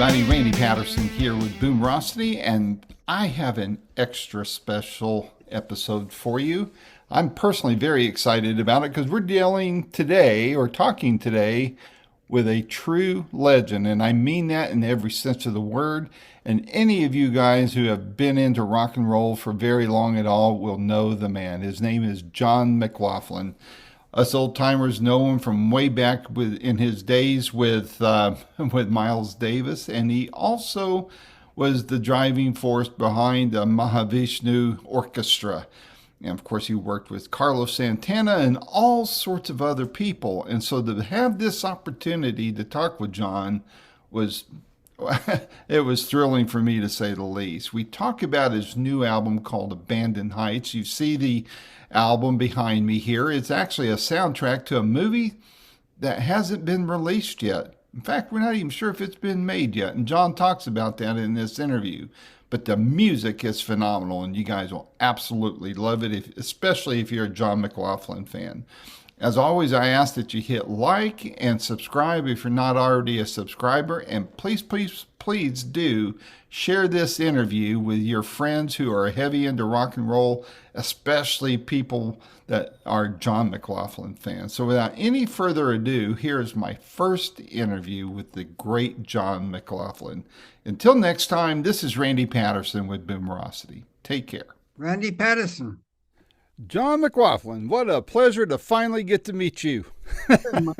everybody. Randy Patterson here with Boomerocity, and I have an extra special episode for you. I'm personally very excited about it because we're talking today with a true legend, and I mean that in every sense of the word. And any of you guys who have been into rock and roll for very long at all will know the man. His name is John McLaughlin. Us old timers know him from way back in his days with with Miles Davis, and he also was the driving force behind the Mahavishnu Orchestra. And of course, he worked with Carlos Santana and all sorts of other people. And so to have this opportunity to talk with John was it was thrilling for me to say the least. We talk about his new album called Abandoned Heights. You see the album behind me here. It's actually a soundtrack to a movie that hasn't been released yet. In fact, we're not even sure if it's been made yet. And John talks about that in this interview. But the music is phenomenal, and you guys will absolutely love it, especially if you're a John McLaughlin fan. As always, I ask that you hit like and subscribe if you're not already a subscriber. And please, please, please do share this interview with your friends who are heavy into rock and roll, especially people that are John McLaughlin fans. So without any further ado, here's my first interview with the great John McLaughlin. Until next time, this is Randy Patterson with Boomerocity. Take care. Randy Patterson. John McLaughlin, what a pleasure to finally get to meet you. Thank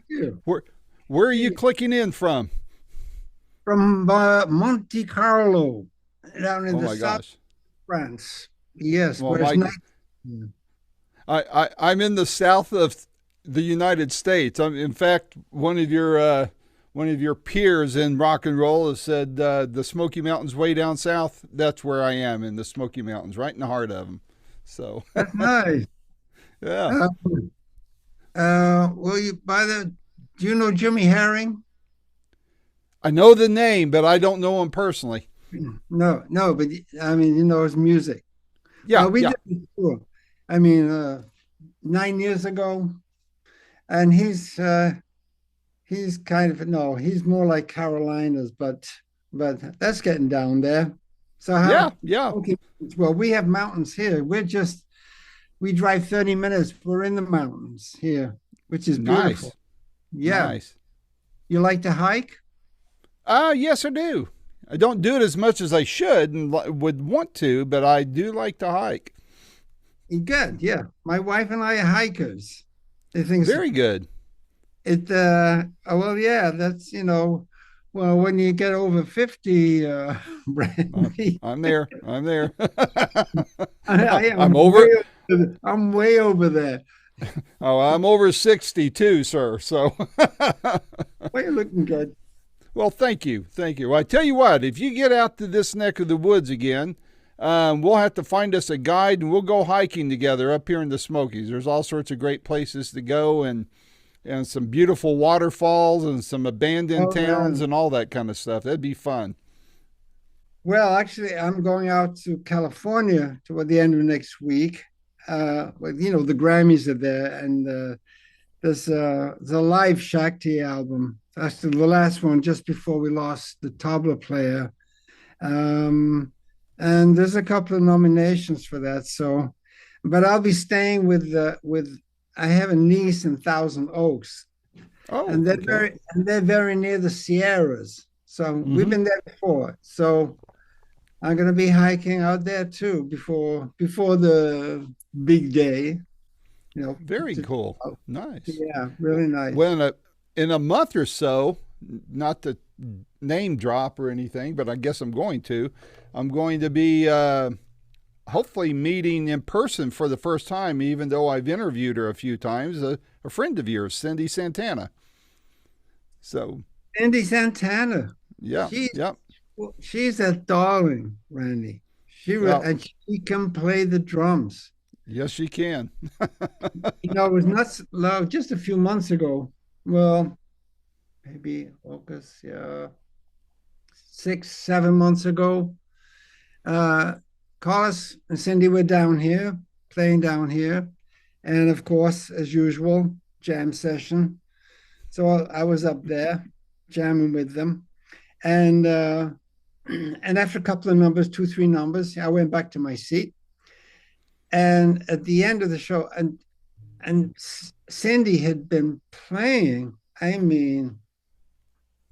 you. Where are you clicking in from? From Monte Carlo, down in the south of France. Yes, well, but it's not. I'm in the south of the United States. In fact, one of your peers in rock and roll has said the Smoky Mountains way down south. That's where I am, in the Smoky Mountains, right in the heart of them. So that's nice. Yeah. Well, do you know Jimmy Herring? I know the name, but I don't know him personally. No, but I mean, you know his music. Yeah, we yeah. did it before. I mean, 9 years ago, and he's kind of he's more like Carolinas, but that's getting down there. So yeah. Okay. Well, we have mountains here. We drive 30 minutes. We're in the mountains here, which is beautiful. Nice. Yeah. Nice. You like to hike? Yes, I do. I don't do it as much as I should and would want to, but I do like to hike. Good. Yeah. My wife and I are hikers. They think very good. Well, yeah, that's, well, when you get over 50, Brandy. I'm there. I'm way over there. Oh, I'm over 60 too, sir. So well, you're looking good. Well, thank you. Well, I tell you what, if you get out to this neck of the woods again, we'll have to find us a guide and we'll go hiking together up here in the Smokies. There's all sorts of great places to go and some beautiful waterfalls and some abandoned towns and all that kind of stuff. That'd be fun. Well, actually, I'm going out to California toward the end of next week. The Grammys are there, and there's the live Shakti album. That's the last one just before we lost the tabla player. And there's a couple of nominations for that. So, but I'll be staying with I have a niece in Thousand Oaks. Oh, and they're very near the Sierras. So we've been there before. So I'm going to be hiking out there too before the big day. Very cool. Nice. Yeah, really nice. Well, in a month or so, not to name drop or anything, but I guess I'm going to be hopefully meeting in person for the first time, even though I've interviewed her a few times, a friend of yours, Cindy Santana. So Cindy Santana. Yeah. She's a darling, Randy. And she can play the drums. Yes, she can. It was not just a few months ago. Well, maybe August, 6-7 months ago. Carlos and Cindy were down here, playing down here. And of course, as usual, jam session. So I was up there jamming with them. And and after a couple of numbers, two, three numbers, I went back to my seat. And at the end of the show, and Cindy had been playing. I mean,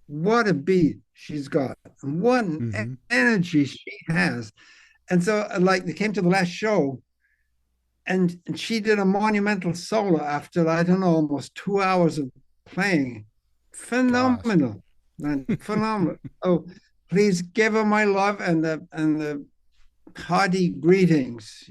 what a beat she's got, and what an Hmm. energy she has. And so, like, they came to the last show, and she did a monumental solo after I don't know almost 2 hours of playing. Gosh. Phenomenal, man, phenomenal. Oh, please give her my love and the hearty greetings.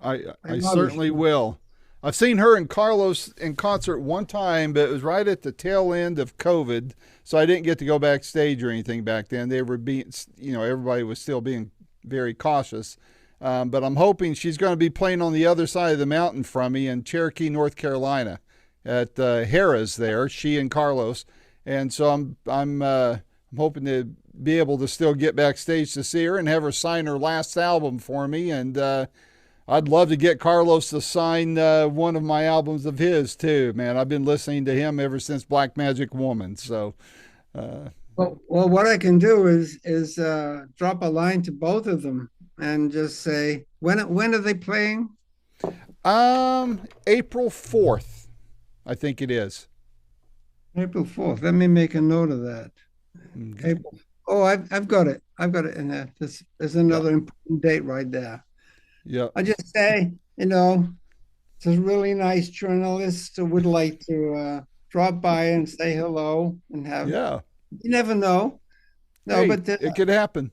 I I love certainly her. will. I've seen her and Carlos in concert one time, but it was right at the tail end of COVID, so I didn't get to go backstage or anything back then. They were being, everybody was still being very cautious. But I'm hoping she's going to be playing on the other side of the mountain from me in Cherokee, North Carolina, at Harrah's there. She and Carlos, and so I'm hoping to be able to still get backstage to see her and have her sign her last album for me. And I'd love to get Carlos to sign one of my albums of his too. Man, I've been listening to him ever since Black Magic Woman. So, uh, Well, what I can do is drop a line to both of them and just say when are they playing? April 4th, I think it is. April 4th. Let me make a note of that. Okay. April. Oh, I've got it. I've got it in there. There's Yeah. another important date right there. Yeah. I just say, it's a really nice journalist who would like to drop by and say hello and have. Yeah. You never know. No, Hey, but it could happen.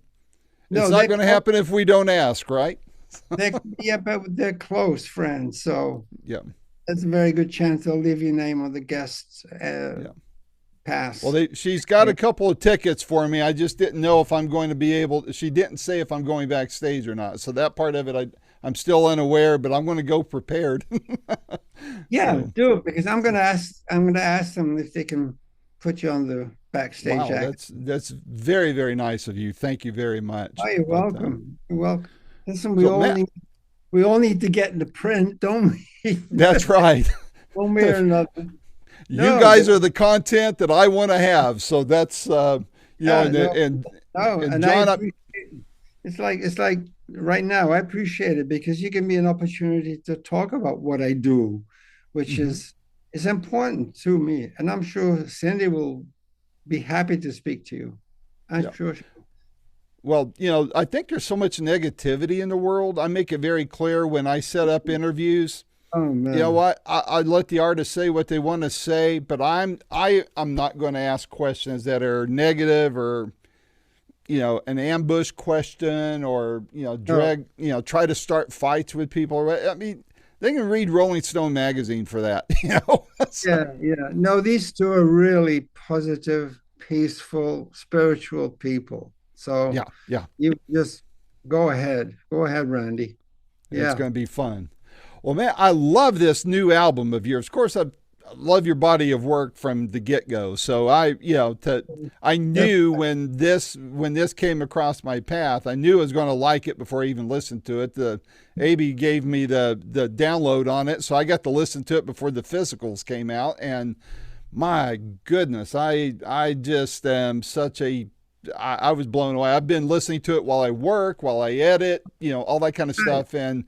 It's no, not going to happen if we don't ask, right? they're close friends, so Yeah. that's a very good chance they'll leave your name on the guest Yeah. Well, pass. she's got a couple of tickets for me. I just didn't know if I'm going to be able. She didn't say if I'm going backstage or not. So that part of it, I'm still unaware, but I'm going to go prepared. Yeah, So, do it because I'm gonna ask them if they can put you on the backstage wow, act. that's very very nice of you. Thank you very Oh, much. you're But welcome. You're welcome. Listen, we so all Matt, need we all need to get in the print, don't we? that's right. One way or another. You No, guys are the content that I want to have. So that's yeah, and no, no, and and I John, appreciate it. It's like right now, I appreciate it because you give me an opportunity to talk about what I do, which mhm, is important to me. And I'm sure Cindy will be happy to speak to you. I'm yeah. sure. Well, I think there's so much negativity in the world. I make it very clear when I set up interviews. Oh You know man. what? I let the artist say what they want to say, but I'm not going to ask questions that are negative or an ambush question or No, drag try to start fights with people. I mean, they can read Rolling Stone magazine for that. So, yeah, yeah. No, these two are really positive, peaceful, spiritual people. So yeah, yeah, you just go ahead. Go ahead, Randy. it's Yeah. going to be fun. Well, man, I love this new album of yours. Of course, I love your body of work from the get go. So I Yep. knew when this came across my path, I knew I was going to like it before I even listened to it. The AB gave me the download on it, so I got to listen to it before the physicals came out. And my goodness, I just am such a I was blown away. I've been listening to it while I work, while I edit, all that kind of Right. stuff, and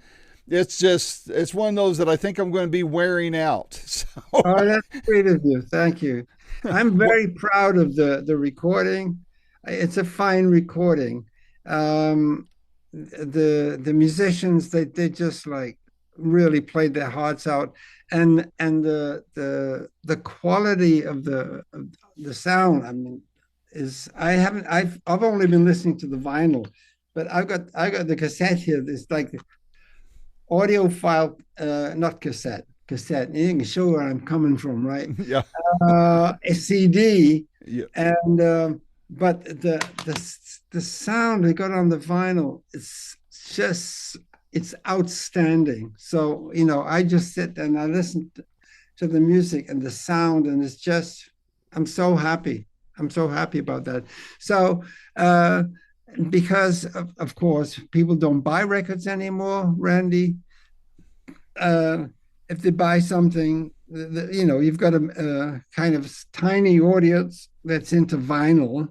it's one of those that I think I'm going to be wearing out. So, Oh, that's sweet of you. Thank you. I'm what? very proud of the recording. It's a fine recording. Um, the musicians they just like really played their hearts out, and the quality of the sound. I mean, is I haven't I've only been listening to the vinyl, but I got the cassette here. It's like audio file, not cassette. You can show where I'm coming from, right? Yeah, A CD, yeah, and but the sound they got on the vinyl, it's outstanding. So I just sit and I listen to the music and the sound, and it's just I'm so happy. I'm so happy about that. So because of course people don't buy records anymore, Randy. uh, if they buy something, you've got a kind of tiny audience that's into vinyl.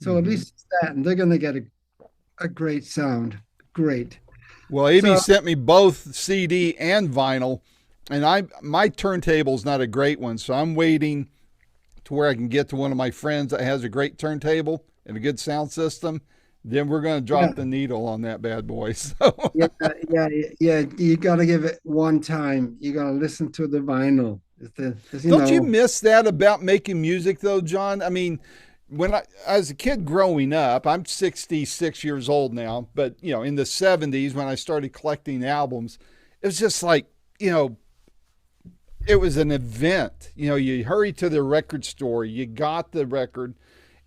So at least it's that, and they're going to get a great sound. Great. Well, Amy So sent me both CD and vinyl, and my turntable's not a great one, so I'm waiting to where I can get to one of my friends that has a great turntable and a good sound system. Then we're going to yeah, drop the needle on that bad boy. So, yeah, yeah. You got to give it one time. You got to listen to the vinyl. You don't you know, miss that about making music, though, John? I mean, when I as a kid growing up, I'm 66 years old now, but in the 70s when I started collecting albums, it was just like, it was an event. You hurry to the record store, you got the record,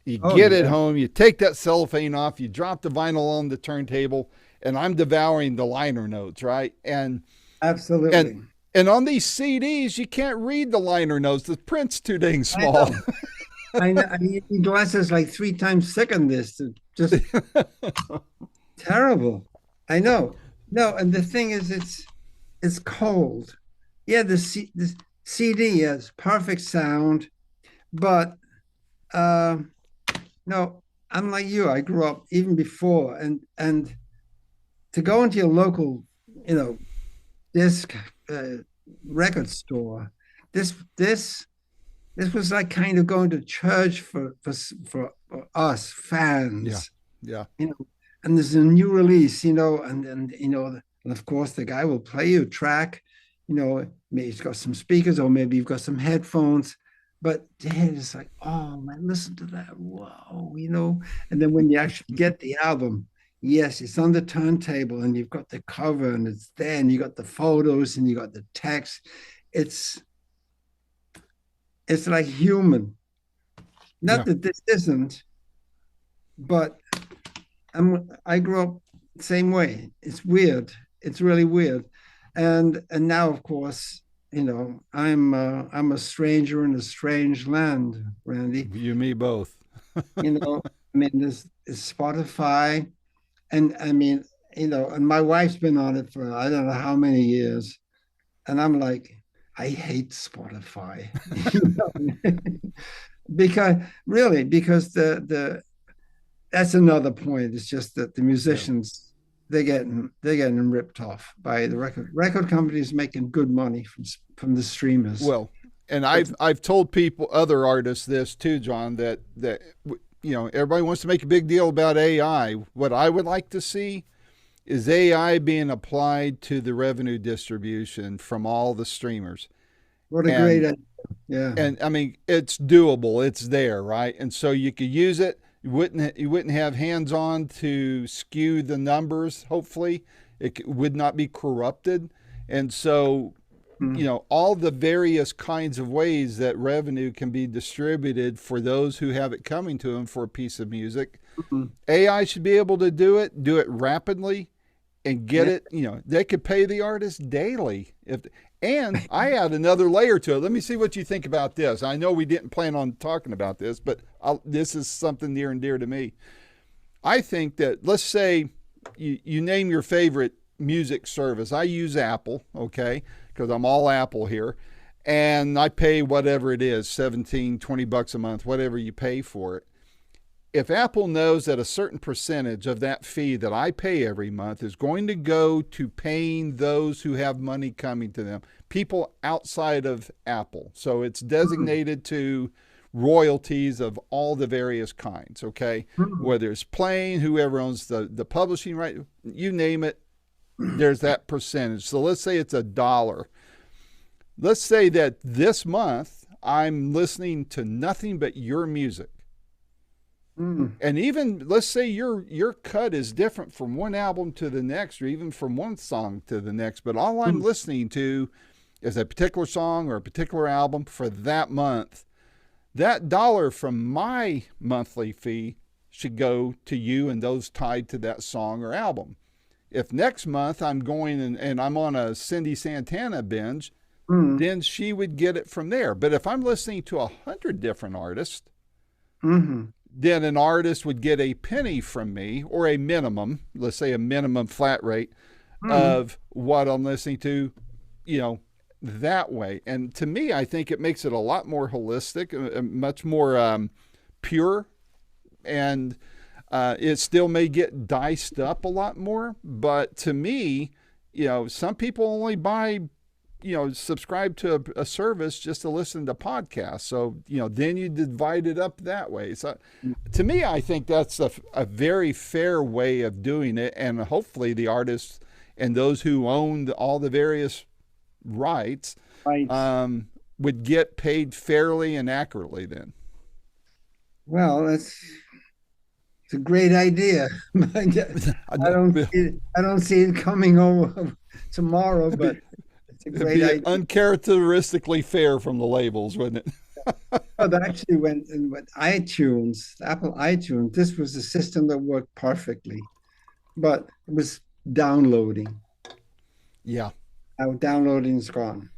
you oh get it yeah, home, you take that cellophane off, you drop the vinyl on the turntable, and I'm devouring the liner notes, right? And absolutely. and on these CDs, you can't read the liner notes. The print's too dang I small. know. I know. I need glasses like three times thicker than this. Just terrible. I know. No, and the thing is, it's cold. Yeah, the CD has perfect sound, but uh, no, I'm like you. I grew up even before, and to go into your local, you know, disc uh, record store, this this this was like kind of going to church for us Yeah, fans, yeah, you know. And there's a new release, and and of course the guy will play you a track, maybe he's got some speakers or maybe you've got some headphones, but it's like, oh man, listen to that, whoa. And then when you actually get the album, yes, it's on the turntable and you've got the cover and it's there and you got the photos and you got the text. It's it's like human. Not yeah. that this isn't, but I grew up the same way. It's weird. It's really weird. And now, of course, I'm a stranger in a strange land, Randy. You and me both. I mean, this is Spotify, and I mean, and my wife's been on it for I don't know how many years, and I'm like, I hate Spotify, because because the that's another point. It's just that the Yeah. musicians they're getting ripped off by the record companies making good money from the streamers. Well, and But I've told people, other artists, this too, John, that everybody wants to make a big deal about AI. What I would like to see is AI being applied to the revenue distribution from all the streamers. what a great And idea. Yeah. and I mean, it's doable. It's there, right? And so you could use it. You wouldn't have hands on to skew the numbers. Hopefully, would not be corrupted. And so, Mm-hmm. all the various kinds of ways that revenue can be distributed for those who have it coming to them for a piece of music. AI should be able to do it rapidly, and get Yeah. it. They could pay the artist daily if. And I add another layer to it. Let me see what you think about this. I know we didn't plan on talking about this, but this is something near and dear to me. I think that, let's say you name your favorite music service. I use Apple, okay, because I'm all Apple here. And I pay whatever it is, 17, $20 a month, whatever you pay for it. If Apple knows that a certain percentage of that fee that I pay every month is going to go to paying those who have money coming to them, people outside of Apple, so it's designated to royalties of all the various kinds, okay? Whether it's playing, whoever owns the publishing right, you name it, there's that percentage. So let's say it's $1. Let's say that this month I'm listening to nothing but your music. Mm. And even, let's say your cut is different from one album to the next, or even from one song to the next, but all I'm Mm. listening to is a particular song or a particular album for that month. That dollar from my monthly fee should go to you and those tied to that song or album. If next month I'm going and I'm on a Cindy Santana binge, Mm. then she would get it from there. But if I'm listening to 100 different artists, Mm-hmm. then an artist would get a penny from me, or a minimum, let's say a minimum flat rate Mm. of what I'm listening to, that way. And to me, I think it makes it a lot more holistic, much more pure and it still may get diced up a lot more. But to me, some people only buy, subscribe to a service just to listen to podcasts. So, then you divide it up that way. So to me, I think that's a very fair way of doing it. And hopefully the artists and those who own all the various rights Right. would get paid fairly and accurately then. Well, it's a great idea. I don't see it coming over tomorrow, but it's a It'd great be idea. uncharacteristically fair from the labels, wouldn't it? But actually went and with iTunes, Apple iTunes, this was a system that worked perfectly, but it was downloading. Yeah, Now downloading is gone.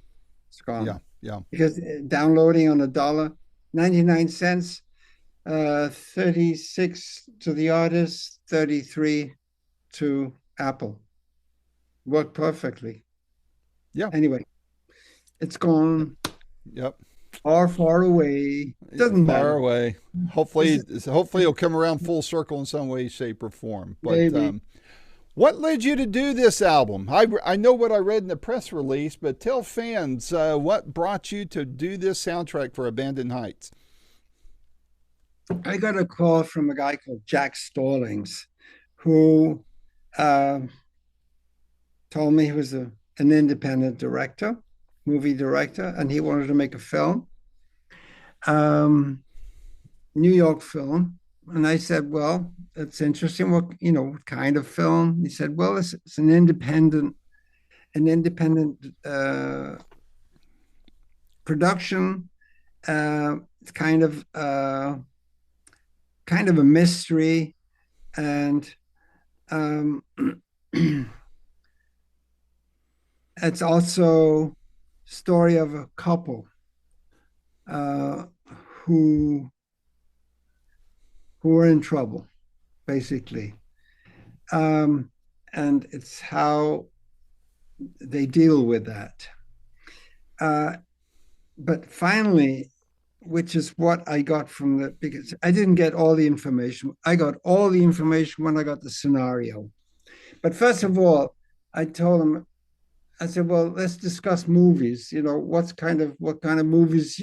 It's yeah, gone. yeah. Because downloading on $1.99, 36 to the artist, 33 to Apple. Worked perfectly. Yeah. Anyway, it's gone Yep. far away. Doesn't Far matter. away. Hopefully it'll come around full circle in some way, shape, or form. But Maybe. what led you to do this album? I know what I read in the press release, but tell fans what brought you to do this soundtrack for Abandoned Heights. I got a call from a guy called Jack Stallings, who uh, told me he was an independent director, movie director, and he wanted to make a film, um, New York film. And I said, well, that's interesting. What kind of film? He said, well, it's an independent production. It's kind of a mystery, and um, it's also story of a couple uh, who are in trouble, basically, and it's how they deal with that. But finally, which is what I got from because I didn't get all the information. I got all the information when I got the scenario. But first of all, I told him, I said, well, let's discuss movies. What kind of movies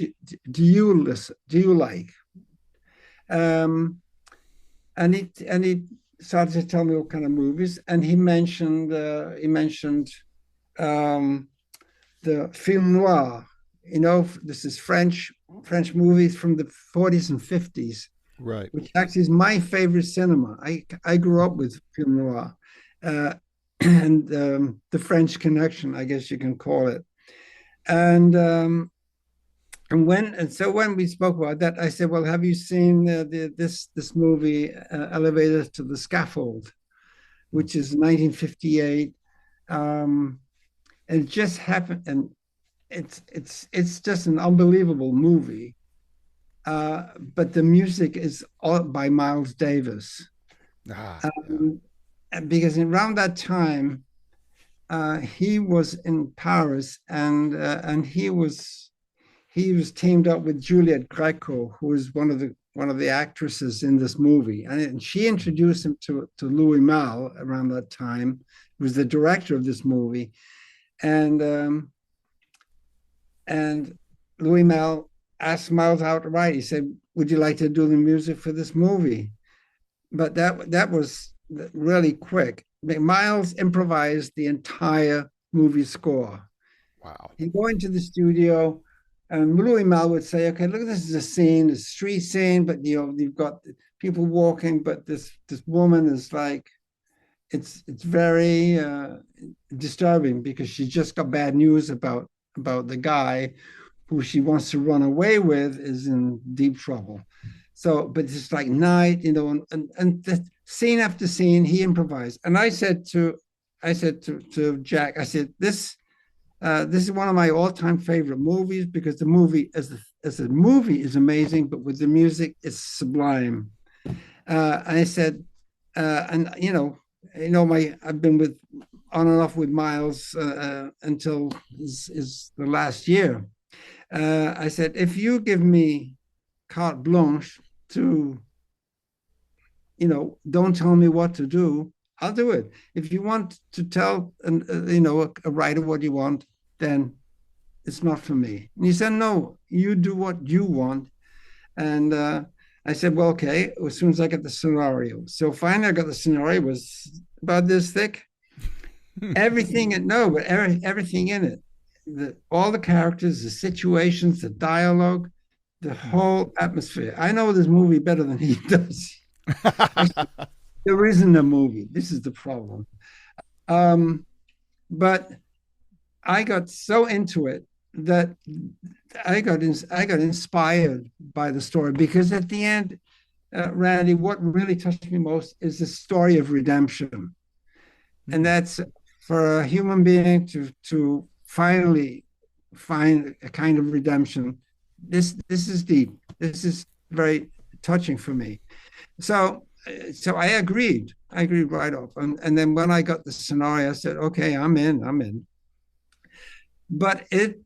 do you like? And he started to tell me what kind of movies, and he mentioned um, the film noir. This is French movies from the 40s and 50s, Right. which actually is my favorite cinema. I grew up with film noir, and the French Connection, I guess you can call it. And so when we spoke about that, I said, "Well, have you seen this movie, Elevator to the Scaffold, which is 1958?" And it just happened, and it's just an unbelievable movie. But the music is all by Miles Davis. Yeah. Because around that time, he was in Paris, and he was teamed up with Juliette Greco, who is one of the actresses in this movie, and she introduced him to Louis Malle around that time, who was the director of this movie, and Louis Malle asked Miles outright. He said, "Would you like to do the music for this movie?" But that was really quick. Miles improvised the entire movie score. Wow. He'd go into the studio, and Louis Malle would say, "Okay, look, this is a scene, a street scene, but you've got people walking, but this woman is like, it's very disturbing because she just got bad news about the guy who she wants to run away with is in deep trouble." So, but it's like night, and the scene after scene, he improvised. And I said to Jack, I said, this is one of my all-time favorite movies, because the movie as a movie is amazing, but with the music, it's sublime. And I said, and I've been on and off with Miles until is the last year. I said, if you give me carte blanche to don't tell me what to do. I'll do it. If you want to tell a writer what you want, then it's not for me. And he said, no, you do what you want. And I said, well, okay, as soon as I get the scenario. So finally I got the scenario. It was about this thick. Everything in no, but everything in it. All the characters, the situations, the dialogue, the whole atmosphere. I know this movie better than he does. Actually, there isn't a movie. This is the problem. Um, but I got so into it that I got inspired by the story, because at the end, Randy, what really touched me most is the story of redemption, and that's for a human being to finally find a kind of redemption. This is deep. This is very touching for me. So I agreed. I agreed right off, and then when I got the scenario, I said, okay, I'm in. I'm in. But it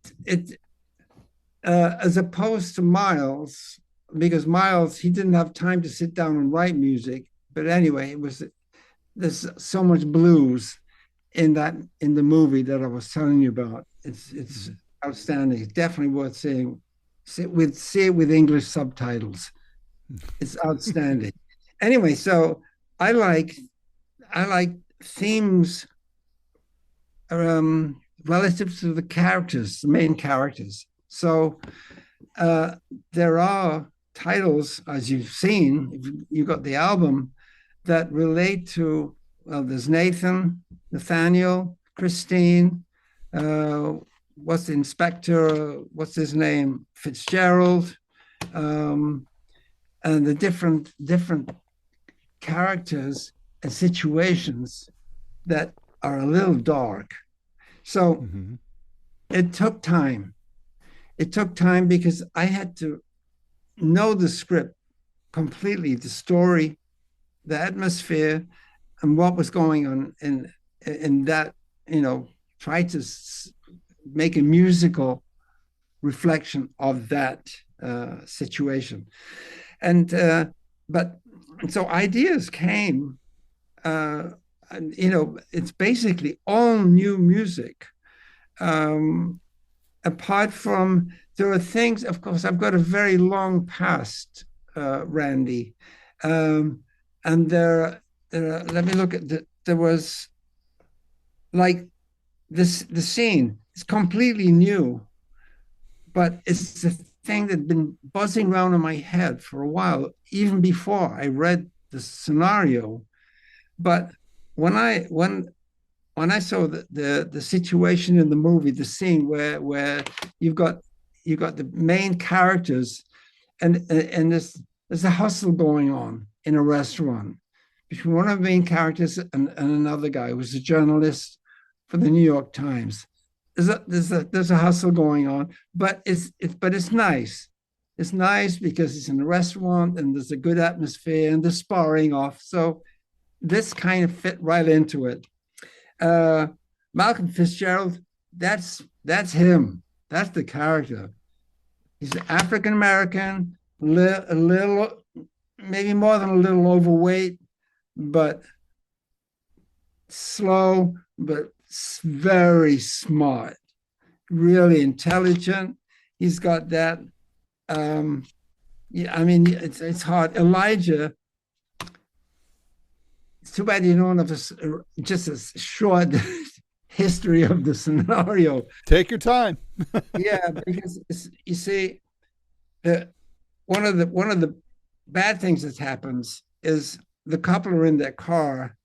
as opposed to Miles, because Miles, he didn't have time to sit down and write music. But anyway, there's so much blues in the movie that I was telling you about. It's outstanding. It's definitely worth seeing. See it with English subtitles. It's outstanding. Anyway, so I like I like themes relative to the characters, the main characters. So uh, there are titles, as you've seen, you got the album, that relate to, well, there's Nathan, Nathaniel, Christine, uh, what's the inspector, what's his name, Fitzgerald, um, and the different characters and situations that are a little dark. So Mm-hmm. it took time. It took time because I had to know the script completely, the story, the atmosphere, and what was going on in that. Try to make a musical reflection of that situation. And but so ideas came, and it's basically all new music. Um, Apart from, there are things, of course, I've got a very long past, Randy. Um, and let me look at there was like the scene, it's completely new, but it's the thing that had been buzzing around in my head for a while, even before I read the scenario. But when I saw the situation in the movie, the scene where you've got the main characters, and there's a hustle going on in a restaurant between one of the main characters and another guy who's a journalist for the New York Times. There's a hustle going on, but it's nice. It's nice because it's in a restaurant and there's a good atmosphere and the sparring off. So this kind of fit right into it. uh, Malcolm Fitzgerald, that's him. That's the character. He's African American, a little, maybe more than a little overweight, but slow, but very smart, really intelligent. He's got that. Yeah, I mean, it's hard. Elijah, it's too bad you don't have just a short history of the scenario. Take your time. Yeah, because you see, uh, one of the bad things that happens is the couple are in their car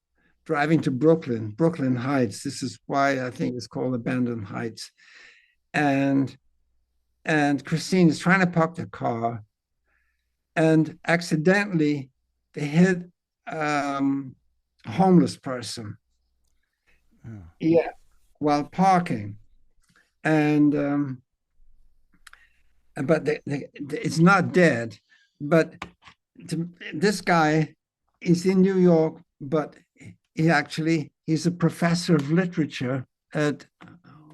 driving to Brooklyn Heights. This is why I think it's called Abandoned Heights. And Christine is trying to park the car, and accidentally they hit a homeless person. Yeah. Yeah, while parking, and but it's not dead. But this guy is in New York, but he's a professor of literature at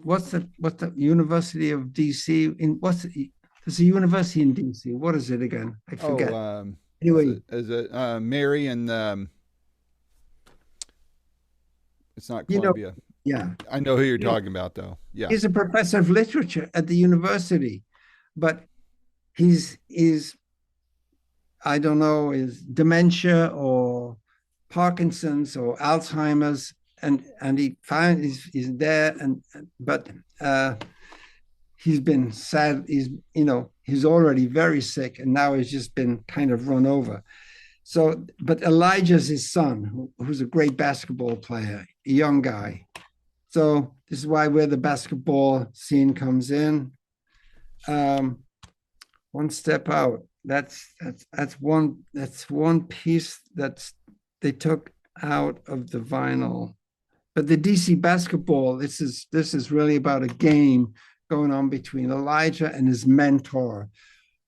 what's the University of DC, in there's a university in DC. What is it again? I Oh, forget. Anyway, Is it Mary and it's not you know, Columbia. yeah. I know who you're He- talking about though. Yeah. He's a professor of literature at the university, but he's I don't know, is dementia or Parkinson's or Alzheimer's, and he found he's there, and but uh, he's been sad. He's already very sick, and now he's just been kind of run over. So, but Elijah's his son, who's a great basketball player, a young guy. So this is where the basketball scene comes in. Um, One step out. That's one piece that's they took out of the vinyl. But the DC basketball, this is really about a game going on between Elijah and his mentor,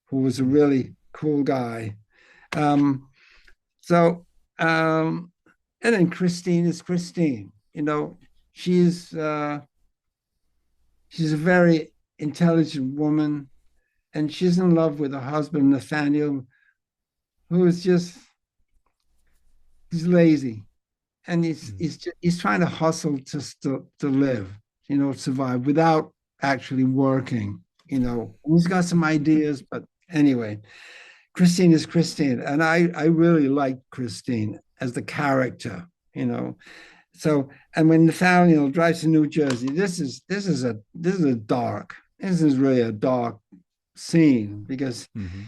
who was a really cool guy. Um, so and then Christine is Christine. She's she's a very intelligent woman, and she's in love with her husband Nathaniel, who is just he's lazy, and he's trying to hustle just to live, survive without actually working. He's got some ideas, but anyway, Christine is Christine, and I really like Christine as the character. So, and when Nathaniel drives to New Jersey, this is really a dark scene, because Mm-hmm.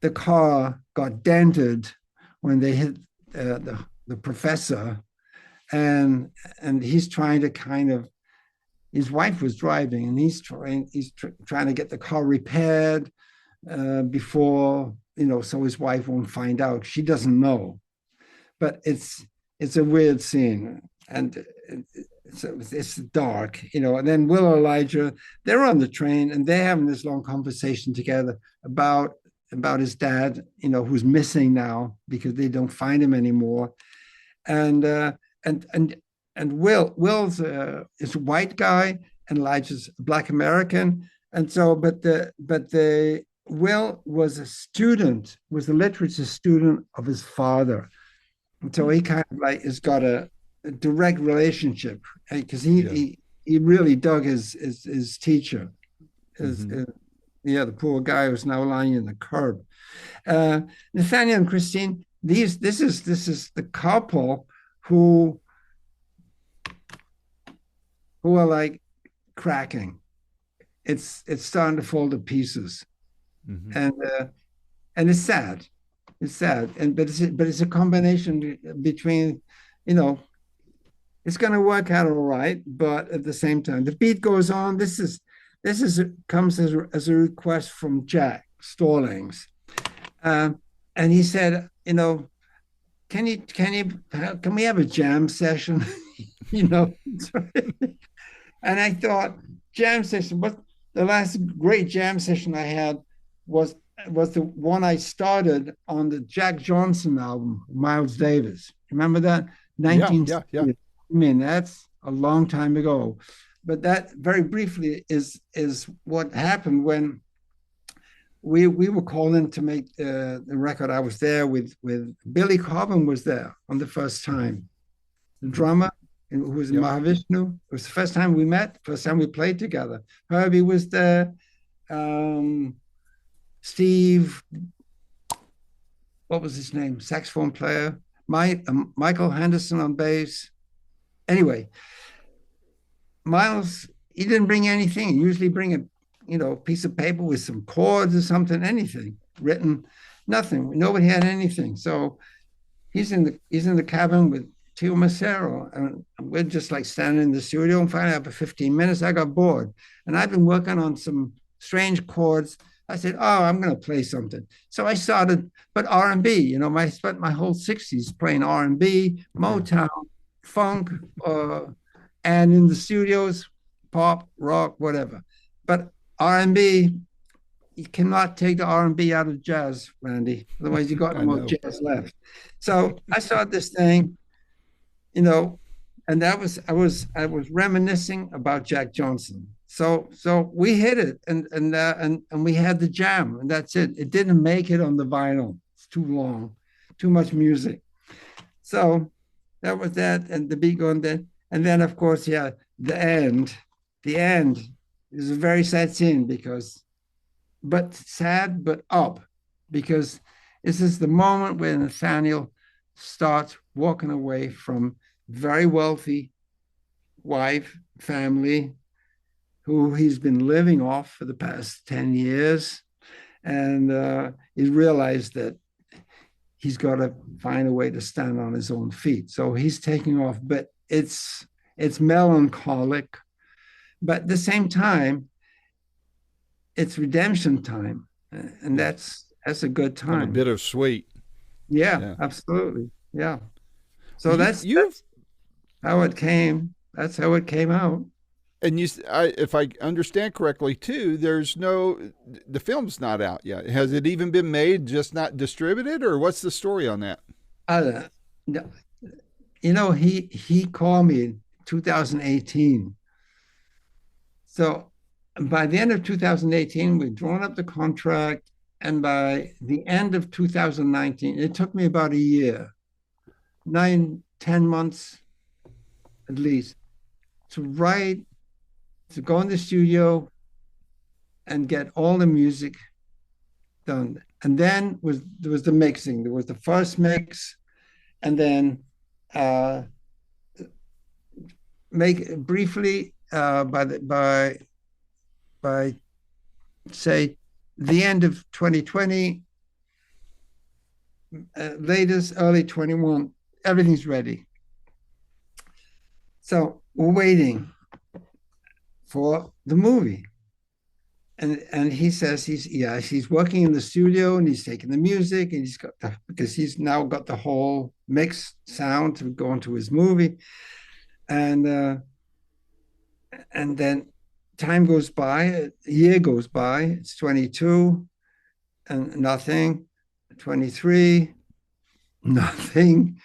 the car got dented when they hit the professor, and he's trying to kind of, his wife was driving, and he's trying to get the car repaired before, so his wife won't find out. She doesn't know, but it's a weird scene, and it's dark, And then Will and Elijah, they're on the train, and they're having this long conversation together about his dad, who's missing now because they don't find him anymore. And Will's is a white guy, and Elijah's a Black American, and so but the Will was a literature student of his father, and so he kind of like has got a direct relationship, because Yeah. he really dug his teacher, his, Mm-hmm. yeah, the poor guy who's now lying in the curb. Uh, Nathaniel and Christine, this is the couple who are like cracking. It's starting to fall to pieces, Mm-hmm. and it's sad. It's sad, but it's a combination between, you know, it's going to work out all right, but at the same time, the beat goes on. This is comes as a request from Jack Stallings, um, and he said, can we have a jam session? you know, and I thought, jam session. What the last great jam session I had was the one I started on the Jack Johnson album, Miles Davis. Remember that? Yeah. Yeah. Yeah. 1960. I mean, that's a long time ago. But that very briefly is what happened when we were called in to make the record. I was there with Billy Cobham was there on the first time. The drummer who was in Yep. Mahavishnu. It was the first time we met, first time we played together. Herbie was there. Steve, what was his name? Saxophone player. Michael Henderson on bass. Anyway, Miles, he didn't bring anything. He usually bring a piece of paper with some chords or something, anything written, nothing. Nobody had anything. So he's in the cabin with Tio Macero, and we're just like standing in the studio, and finally after 15 minutes, I got bored. And I've been working on some strange chords. I said, oh, I'm going to play something. So I started, but R&B, I spent my whole 60s playing R&B, Yeah. Motown, funk, and in the studios, pop, rock, whatever. But R&B, you cannot take the R&B out of jazz, Randy. Otherwise, you got I no more know. jazz left. So I started this thing, and I was reminiscing about Jack Johnson. So we hit it, and we had the jam, and that's it. It didn't make it on the vinyl. It's too long, too much music. So that was that, and the beat going then, and then of course, yeah, the end. The end is a very sad scene because, but sad, but up, because this is the moment when Nathaniel starts walking away from very wealthy wife, family, who he's been living off for the past 10 years. And he realized that he's got to find a way to stand on his own feet. So he's taking off, but it's melancholic, but at the same time, it's redemption time, and Yeah. that's a good Kind of time. bittersweet. Yeah, Yeah. absolutely. Yeah. So You that's you've how it came. That's how it came out. and you if I understand correctly too, there's no the film's not out yet. Has it even been made, just not distributed, or what's the story on that? Uh, he called me in 2018. So by the end of 2018, we'd drawn up the contract. And by the end of 2019, it took me about a year, 9, 10 months at least, to write, to go in the studio and get all the music done. And then there was the mixing. There was the first mix, and then uh, make briefly by say the end of 2020, latest early 21, everything's ready. So we're waiting for the movie. And he says he's working in the studio and he's taking the music and because he's now got the whole mixed sound to go into his movie. And then time goes by, a year goes by, it's 22 and nothing, 23, nothing,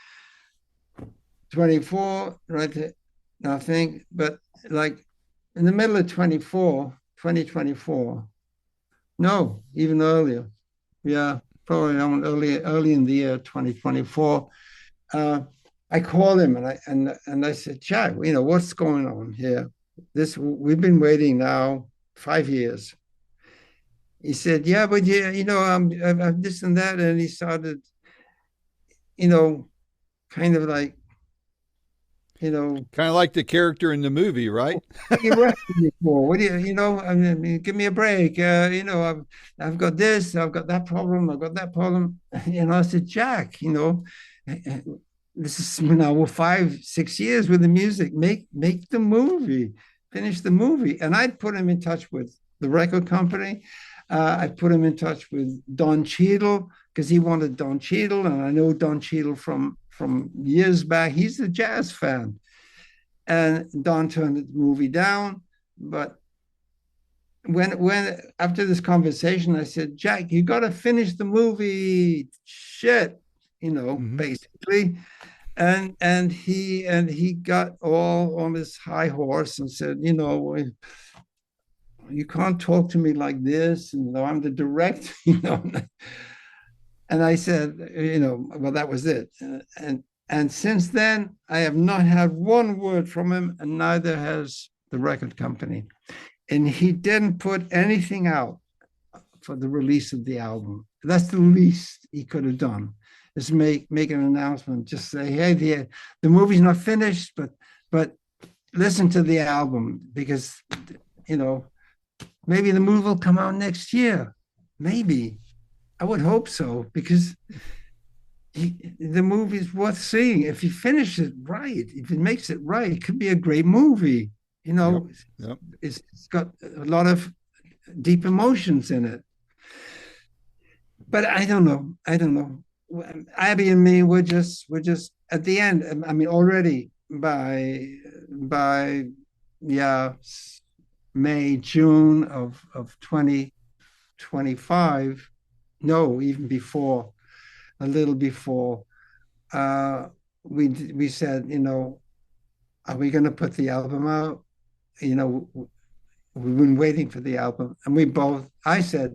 24, right? Nothing. But like in the middle of 2024, no, even earlier. Yeah, probably early in the year 2024. Uh, I called him and I said, Jack, what's going on here? We've been waiting now 5 years. He said, yeah, but yeah, I'm this and that, and he started, you know, kind of like, you know, Kind of like the character in the movie, right? what are you rushing me for? What do I mean, give me a break. I've got this, I've got that problem, I've got that problem. I said, Jack, this is now we're 5, 6 years with the music. Make the movie, finish the movie. And I'd put him in touch with the record company. I put him in touch with Don Cheadle because he wanted Don Cheadle, and I know Don Cheadle from years back. He's a jazz fan, and Don turned the movie down. But when after this conversation, I said, Jack, you got to finish the movie. Shit, Mm-hmm. basically. And he got all on his high horse and said, you can't talk to me like this, and I'm the director, And I said, well, that was it. And since then, I have not had one word from him, and neither has the record company. And he didn't put anything out for the release of the album. That's the least he could have done, is make an announcement. Just say, hey, the movie's not finished, but listen to the album because maybe the movie will come out next year. Maybe. I would hope so, because the movie is worth seeing. If you finish it right, if it makes it right, it could be a great movie. Yep. Yep. It's got a lot of deep emotions in it. But I don't know. I don't know. Abby and me, we're just at the end. I mean, already by yeah, May, June of 2025. No, even before, a little before. Uh, we said, are we going to put the album out? We've been waiting for the album, and I said,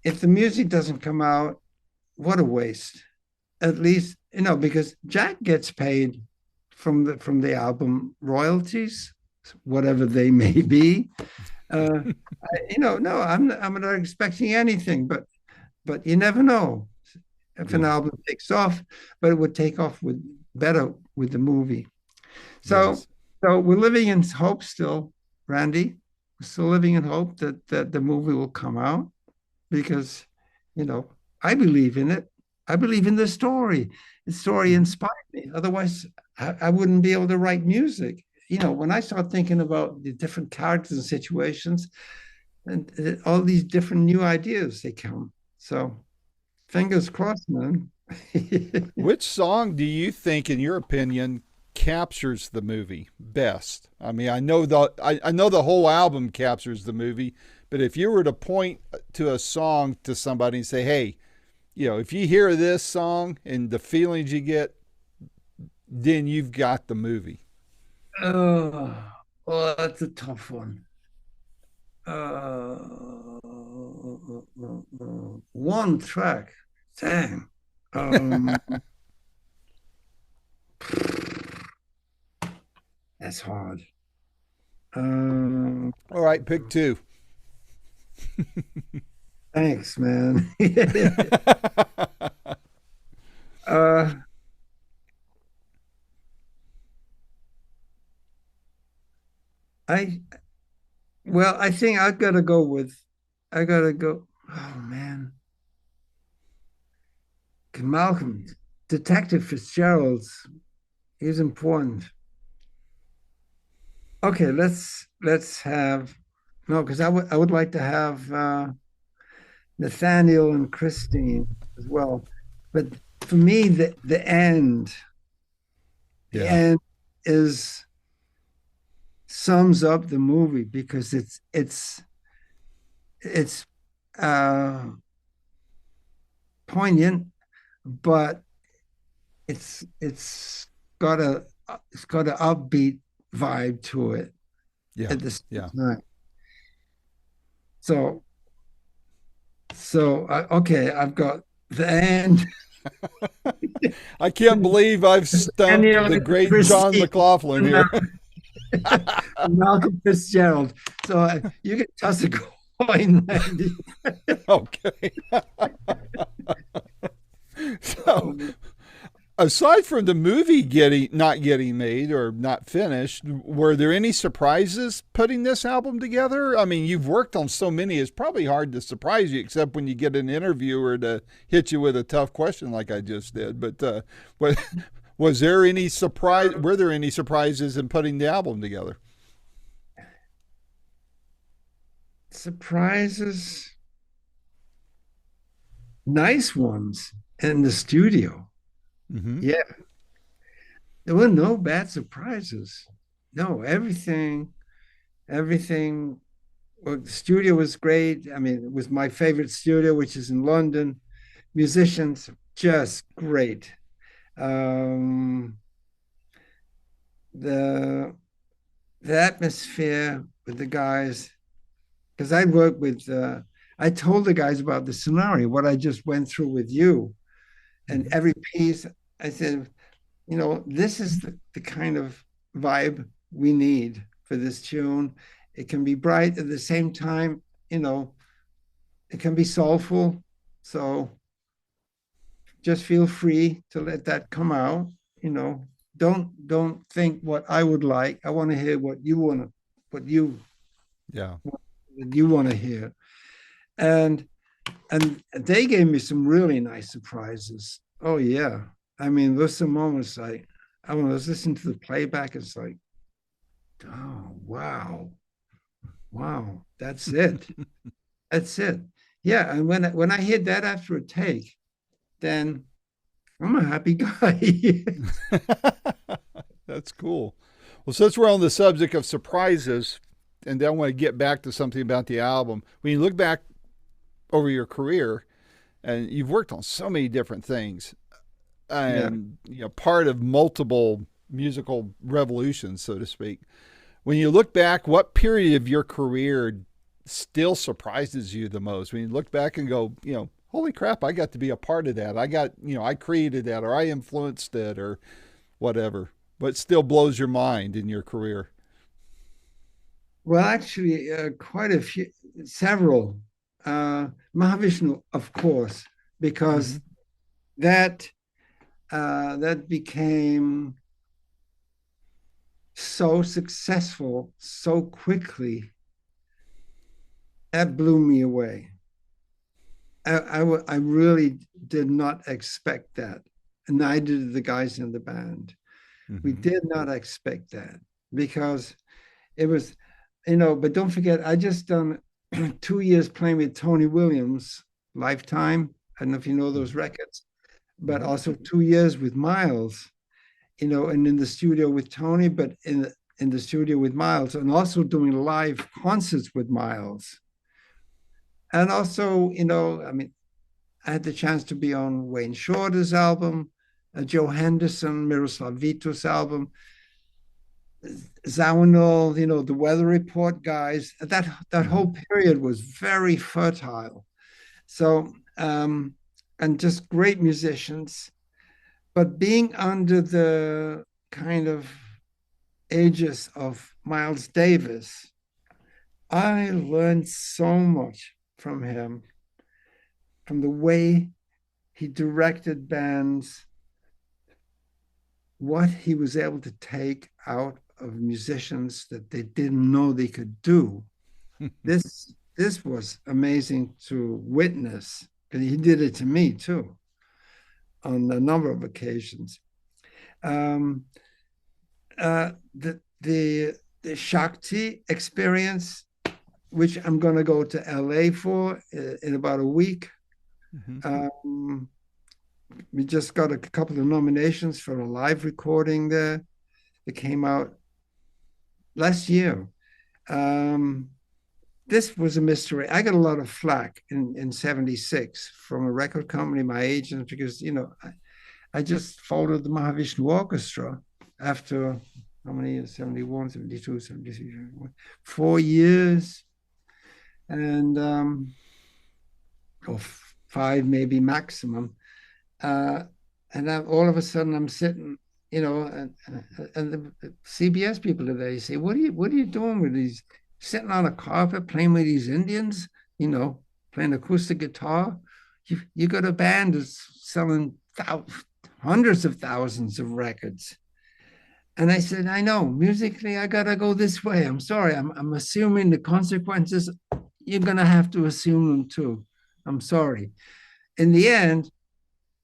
if the music doesn't come out, what a waste. At least, because Jack gets paid from the album royalties, whatever they may be. Uh, no, I'm not expecting anything, but you never know if an Yeah. album takes off, but it would take off with better with the movie. So Yes. so we're living in hope still, Randy. We're still living in hope that the movie will come out because, you know, I believe in it. I believe in the story. The story Mhm. inspired me. Otherwise, I wouldn't be able to write music. When I start thinking about the different characters and situations and all these different new ideas, they come. So fingers crossed, man. Which song do you think, in your opinion, captures the movie best? I mean, I know the whole album captures the movie, but if you were to point to a song to somebody and say, "Hey, if you hear this song and the feelings you get, then you've got the movie." Oh, oh, that's a tough one. One track. Dang. Um, that's hard. Um, All right, pick two. thanks, man. uh, I well, I think I gotta go. Oh man, Malcolm, Detective Fitzgerald's. He's important. Okay, let's have no, because I would like to have Nathaniel and Christine as well. But for me, the Yeah, end is sums up the movie because it's uh, poignant, but it's got a it's got an upbeat vibe to it yeah, at the same yeah. time. So okay, I've got the end. I can't believe I've stumped Daniel the and great John Christine McLaughlin and here. Malcolm Fitzgerald. So you can toss a coin, Randy. Okay. So, Oh, aside from the movie getting not getting made or not finished, were there any surprises putting this album together? I mean, you've worked on so many; it's probably hard to surprise you, except when you get an interviewer to hit you with a tough question like I just did. But was, was there any surprise? Were there any surprises in putting the album together? surprises, nice ones in the studio. Mm-hmm. Yeah, there were no bad surprises. No, everything. Well, the studio was great. I mean, it was my favorite studio, which is in London. Musicians just great. Um, the the atmosphere with the guys, because I told the guys about the scenario, what I just went through with you, and Mm-hmm. every piece. I said, this is the kind of vibe we need for this tune. It can be bright at the same time, you know, it can be soulful. So just feel free to let that come out. You know, don't think what I would like. I want to hear what Yeah. you want to hear. And they gave me some really nice surprises. Oh yeah. I mean, there's some moments I was listening to the playback. It's like, oh wow, wow, that's it. That's it. Yeah. And when I hear that after a take, then I'm a happy guy. That's cool. Well, since we're on the subject of surprises, and then I want to get back to something about the album. When you look back over your career, and you've worked on so many different things, Yeah. and part of multiple musical revolutions, so to speak. When you look back, what period of your career still surprises you the most when you look back and go, holy crap, I got to be a part of that. I got, I created that or I influenced it or whatever, but it still blows your mind in your career. Well, actually, quite a few, several. Mahavishnu, of course, Mm-hmm. because that that became so successful so quickly. That blew me away. I really did not expect that. And neither did the guys in the band. We Mm-hmm. did not expect that because it was, but don't forget, I just done 2 years playing with Tony Williams, Lifetime. I don't know if you know those records, but Mm-hmm. also 2 years with Miles, and in the studio with Tony, but in the studio with Miles, and also doing live concerts with Miles. And also, I mean, I had the chance to be on Wayne Shorter's album, Joe Henderson, Miroslav Vito's album, Zawanol, the Weather Report guys. That Mm-hmm. whole period was very fertile. So, and just great musicians. But being under the kind of aegis of Miles Davis, I learned so much from him, from the way he directed bands, what he was able to take out of musicians that they didn't know they could do. This was amazing to witness because he did it to me too on a number of occasions. Um, the Shakti experience, which I'm going to go to LA for in about a week. Mm-hmm. Um, we just got a couple of nominations for a live recording there that came out last year. Um, this was a mystery. I got a lot of flack in 76 from a record company, my agent, because, I just followed the Mahavishnu Orchestra after how many years? 71, 72, 73, 4 years. And, or five maybe maximum. Uh, and then all of a sudden I'm sitting, and the CBS people today say, what are you doing with these, sitting on a carpet playing with these Indians, you know, playing acoustic guitar? You got a band that's selling hundreds of thousands of records. And I said, I know, musically, I got to go this way. I'm sorry. I'm assuming the consequences. You're going to have to assume them too. I'm sorry. In the end,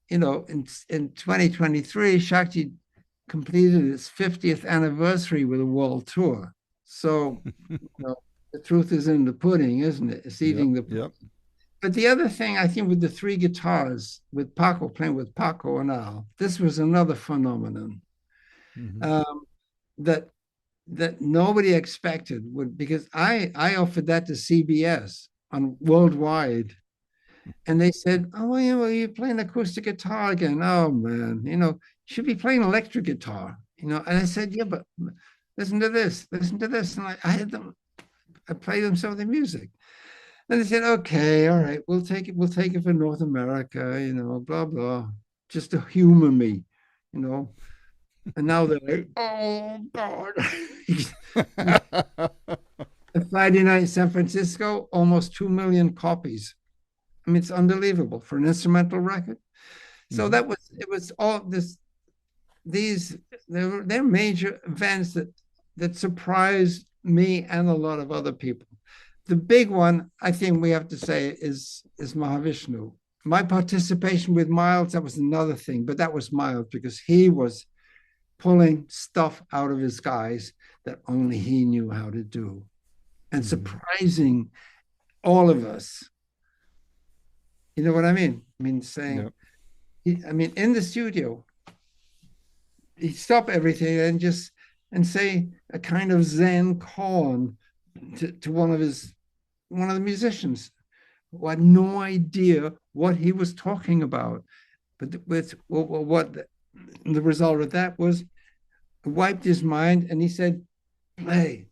in 2023, Shakti completed its 50th anniversary with a world tour. So, the truth is in the pudding, isn't it? It's Yep. eating the. Yep. But the other thing, I think, with the three guitars, with Paco playing with Paco and Al, this was another phenomenon Mm-hmm. um, that that nobody expected would, because I offered that to CBS on worldwide, and they said, "Oh, well, you're playing acoustic guitar again. Oh man, you should be playing electric guitar." And I said, "Yeah, but listen to this," and I had them, I played them some of the music. And they said, "Okay, all right, we'll take it for North America, blah blah, just to humor me, you know." And now they're like, "Oh God." Friday night in San Francisco, almost 2 million copies. I mean, it's unbelievable for an instrumental record. So Mm-hmm. it was all this, these, they're major events that surprised me and a lot of other people. The big one, I think we have to say, is Mahavishnu. My participation with Miles, that was another thing, but that was Miles because he was pulling stuff out of his guys that only he knew how to do and Mm-hmm. surprising all of us. You know what I mean? I mean, saying, Yep. in the studio, he'd stop everything and say a kind of Zen koan to one of the musicians who had no idea what he was talking about. But with what the result of that was, wiped his mind, and he said, "Play,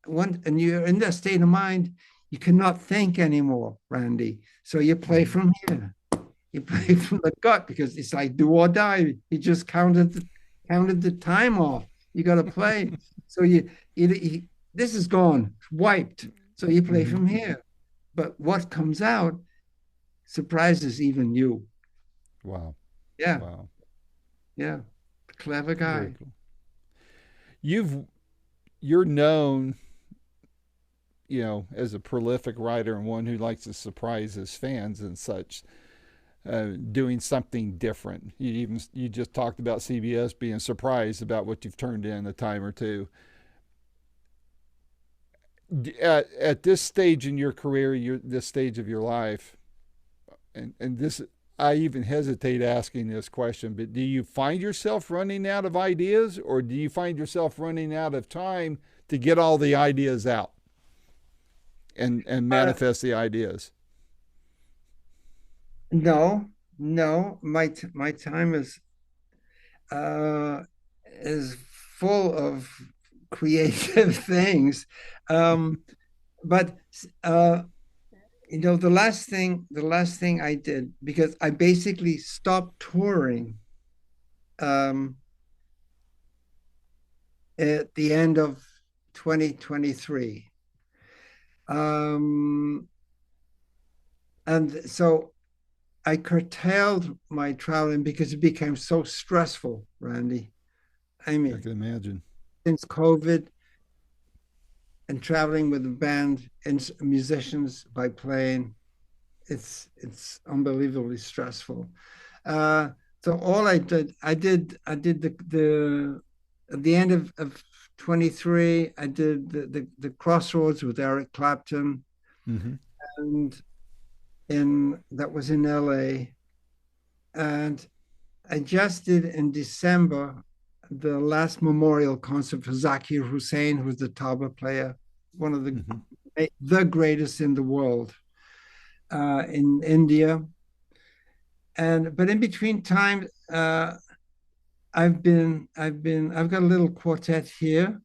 and you're in that state of mind, you cannot think anymore, Randy. So you play Mhm. from here. You play from the gut because it's like do or die. You just counted the time off. You got to play. So you this is gone, wiped. So you play Mhm. from here. But what comes out surprises even you. Wow. Yeah, Wow. yeah. Clever Very guy. cool. You've you're known, as a prolific writer and one who likes to surprise his fans and such, doing something different. You just talked about CBS being surprised about what you've turned in a time or two. At this stage in your career, this stage of your life, and this, I even hesitate asking this question, but do you find yourself running out of ideas, or do you find yourself running out of time to get all the ideas out and Uh, manifest the ideas? no, no. My time uh, is full of creative things. Um, but uh, the last thing I did because I basically stopped touring um, at the end of 2023. Um, and so I curtailed my traveling because it became so stressful, Randy. I I mean, can imagine. since COVID and traveling with a band and musicians by plane, it's unbelievably stressful. Uh, so all I did the at the end of 23, I did the Crossroads with Eric Clapton, Mm-hmm. and in that was in LA. And I just did in December the last memorial concert for Zakir Hussain, who's the tabla player, one of Mm-hmm. the greatest in the world, in India. And but in between time, I've got a little quartet here,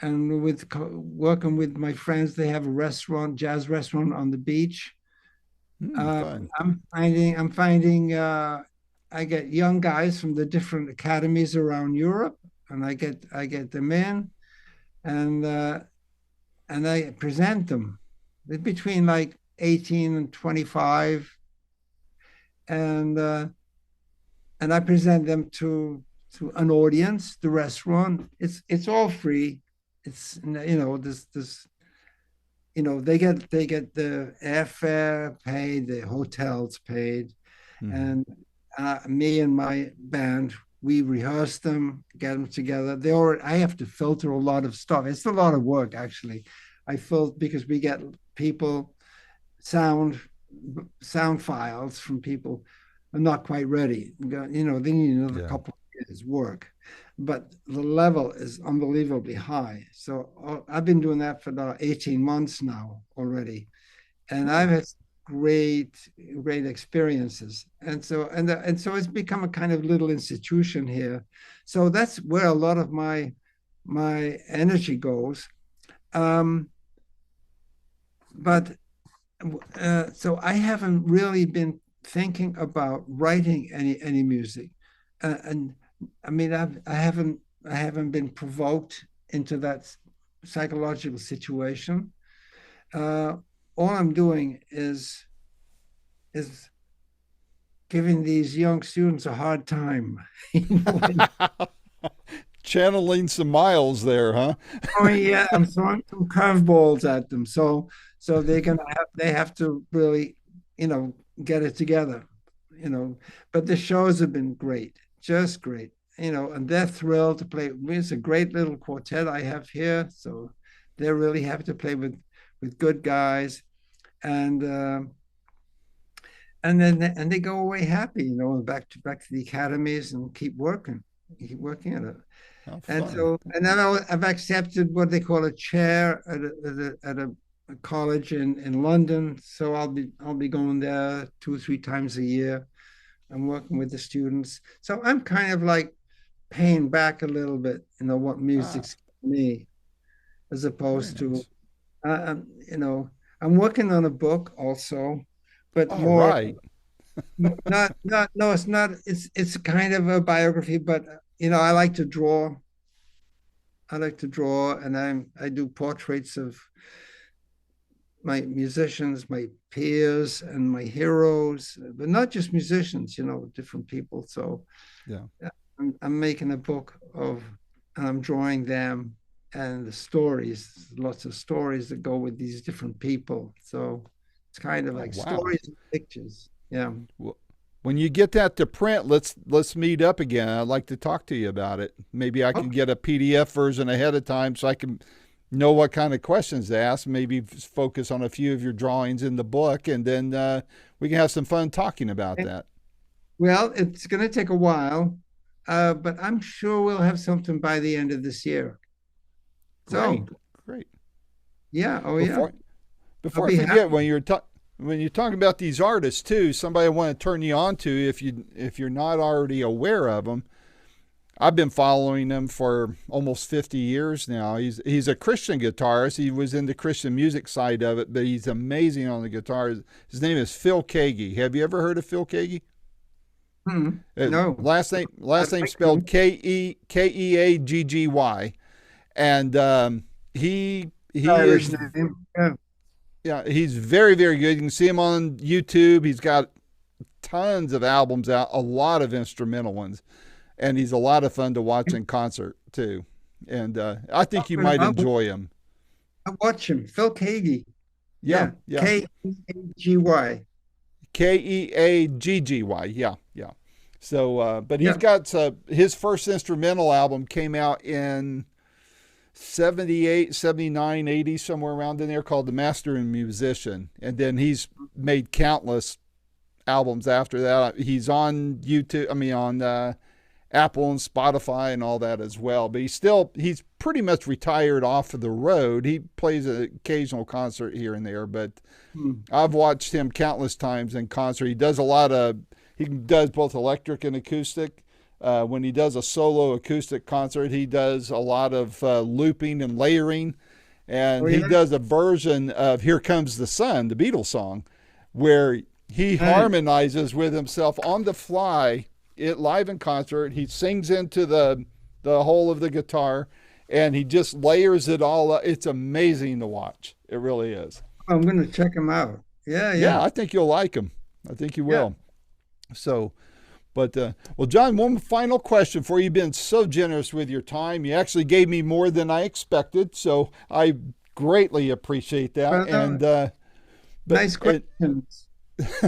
and with working with my friends, they have a restaurant, jazz restaurant on the beach. Fun. I'm finding I get young guys from the different academies around Europe, and I get them in, and uh, and I present them. They're between like 18 and 25, and uh, and I present them to an audience, the restaurant. It's all free. It's this they get the airfare paid, the hotels paid, Mm-hmm. and me and my band we rehearse them, get them together. I have to filter a lot of stuff. It's a lot of work actually. I filter because we get people sound sound files from people are not quite ready. They need another Yeah. couple of years work, but the level is unbelievably high. So I've been doing that for about 18 months now already, and I've Cool. had great great experiences. And so it's become a kind of little institution here. So that's where a lot of my energy goes. Um, but so I haven't really been thinking about writing any music, and I mean I haven't been provoked into that psychological situation. Uh, all I'm doing is giving these young students a hard time. you know, Channeling some miles there, huh? oh yeah, I'm throwing some curveballs at them, so they have to really, get it together, you know. But the shows have been great, just great, and they're thrilled to play. It's a great little quartet I have here, so they're really happy to play with good guys, and and they go away happy, back to the academies and keep working at it. How And fun. so, and then I've accepted what they call a chair at a college in London. So I'll be going there 2 or 3 times a year. I'm working with the students. So I'm kind of like paying back a little bit, what Ah, music's for me. as Very opposed to, nice. you know, I'm working on a book also, but All more right. not no, it's not. It's kind of a biography, but I like to draw. I like to draw, and I do portraits of my musicians, my peers, and my heroes, but not just musicians, different people. So Yeah. I'm making a book and I'm drawing them and the stories, lots of stories that go with these different people. So it's kind of Oh, like wow. stories and pictures. Yeah. Well, when you get that to print, let's meet up again. I'd like to talk to you about it. Maybe I can Okay. get a PDF version ahead of time so I can know what kind of questions to ask. Maybe focus on a few of your drawings in the book, and then we can have some fun talking about that. Well, it's going to take a while, but I'm sure we'll have something by the end of this year. Great, So, great. yeah. Oh, yeah. Before I'll before I be forget, happy. when you're talking about these artists too, somebody I want to turn you on to if you're not already aware of them. I've been following him for almost 50 years now. He's a Christian guitarist. He was in the Christian music side of it, but he's amazing on the guitar. His name is Phil Keaggy. Have you ever heard of Phil Keaggy? Hmm. No, Last I'd name like spelled to. Keagggy, and he Irish is name. Yeah. yeah, he's very good. You can see him on YouTube. He's got tons of albums out, a lot of instrumental ones, and he's a lot of fun to watch in concert too. And I think you might enjoy him. I'll watch him. Phil Keaggy. Yeah, Yeah. yeah. Keaggy. Keagggy. Yeah. So, but he's Yeah. got his first instrumental album came out in 78, 79, 80, somewhere around in there, called The Master and Musician. And then he's made countless albums after that. He's on YouTube, I mean, on Apple and Spotify and all that as well. But he's pretty much retired off of the road. He plays an occasional concert here and there, but Hmm. I've watched him countless times in concert. He does both electric and acoustic. When he does a solo acoustic concert, he does a lot of looping and layering. Oh, And he yeah. does a version of Here Comes the Sun, the Beatles song, where he Nice. harmonizes with himself on the fly live in concert. He sings into the whole of the guitar, and he just layers it all up. It's amazing to watch. It really is. I'm going to check him out. Yeah. Yeah, Yeah. I think you'll like him. I think you Yeah. will. So, but well, John, one final question for you. You've been so generous with your time. You actually gave me more than I expected, so I greatly appreciate that. Well, no, But nice questions.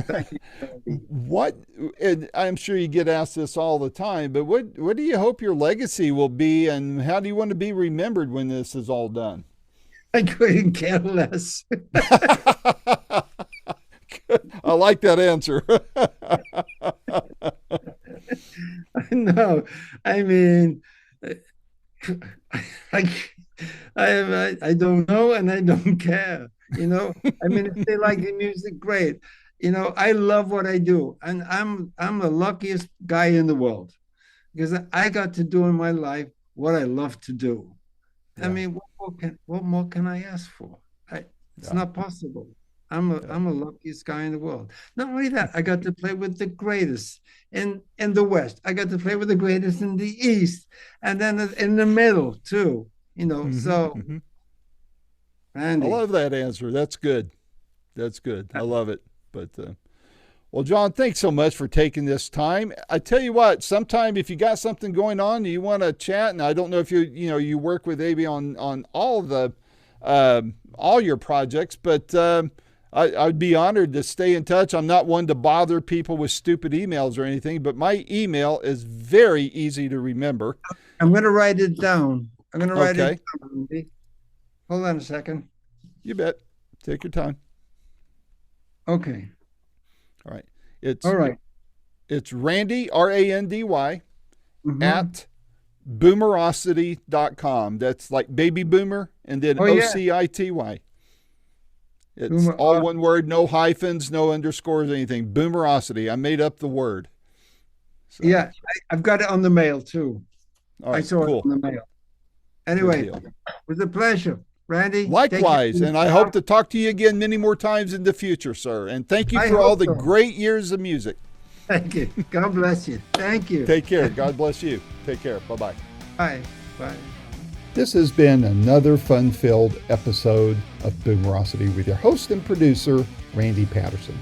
Thank you, Andy. what? And I'm sure you get asked this all the time. But what do you hope your legacy will be, and how do you want to be remembered when this is all done? I couldn't care less. I like that answer. No, I mean, I, I don't know and I don't care. I mean, if they like the music, great. I love what I do, and I'm the luckiest guy in the world because I got to do in my life what I love to do. I Yeah, mean, what more can I ask for? It's yeah, not possible. I'm a yeah. I'm a luckiest guy in the world. Not only that, I got to play with the greatest in the West. I got to play with the greatest in the East, and then in the middle too. Hmm So hmm I Randy, love that answer. That's good. That's good. I love it. But well, John, thanks so much for taking this time. I tell you what, sometime if you got something going on, you want to chat, and I don't know if you work with AB on all your projects, but I'd be honored to stay in touch. I'm not one to bother people with stupid emails or anything, but my email is very easy to remember. I'm going to write it down. I'm going to write it Okay, down, Randy. Hold on a second. you bet. Take your time. Okay. All right. All It's right. it's Randy Randy Mm-hmm. at Boomerocity.com. That's like baby boomer and then Oh yeah. OCITY. It's Boomer. all one word, no hyphens, no underscores, anything. Boomerocity. I made up the word. So, Yeah. I've got it on the mail too. all I right, saw it cool. on the mail. Good Anyway, deal. it was a pleasure. Randy. Likewise, and I hope to talk to you again many more times in the future, sir. And thank you for all the great years of music. Thank you. God bless you. Thank you. Take care. God bless you. Take care. Bye-bye. Bye. Bye. This has been another fun-filled episode of Boomerocity with your host and producer, Randy Patterson.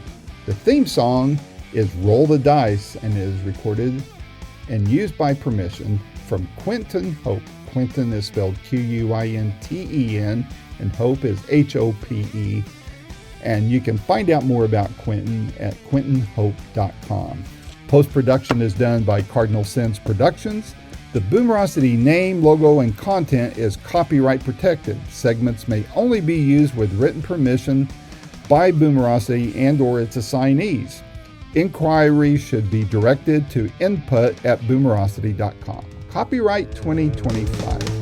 The theme song is Roll the Dice and is recorded and used by permission from Quentin Hope. Quentin is spelled Quinten, and Hope is Hope. And you can find out more about Quentin at quentinhope.com. Post-production is done by Cardinal Sins Productions. The Boomerocity name, logo, and content is copyright protected. Segments may only be used with written permission by Boomerocity and or its assignees. Inquiries should be directed to input@boomerocity.com. Copyright 2025.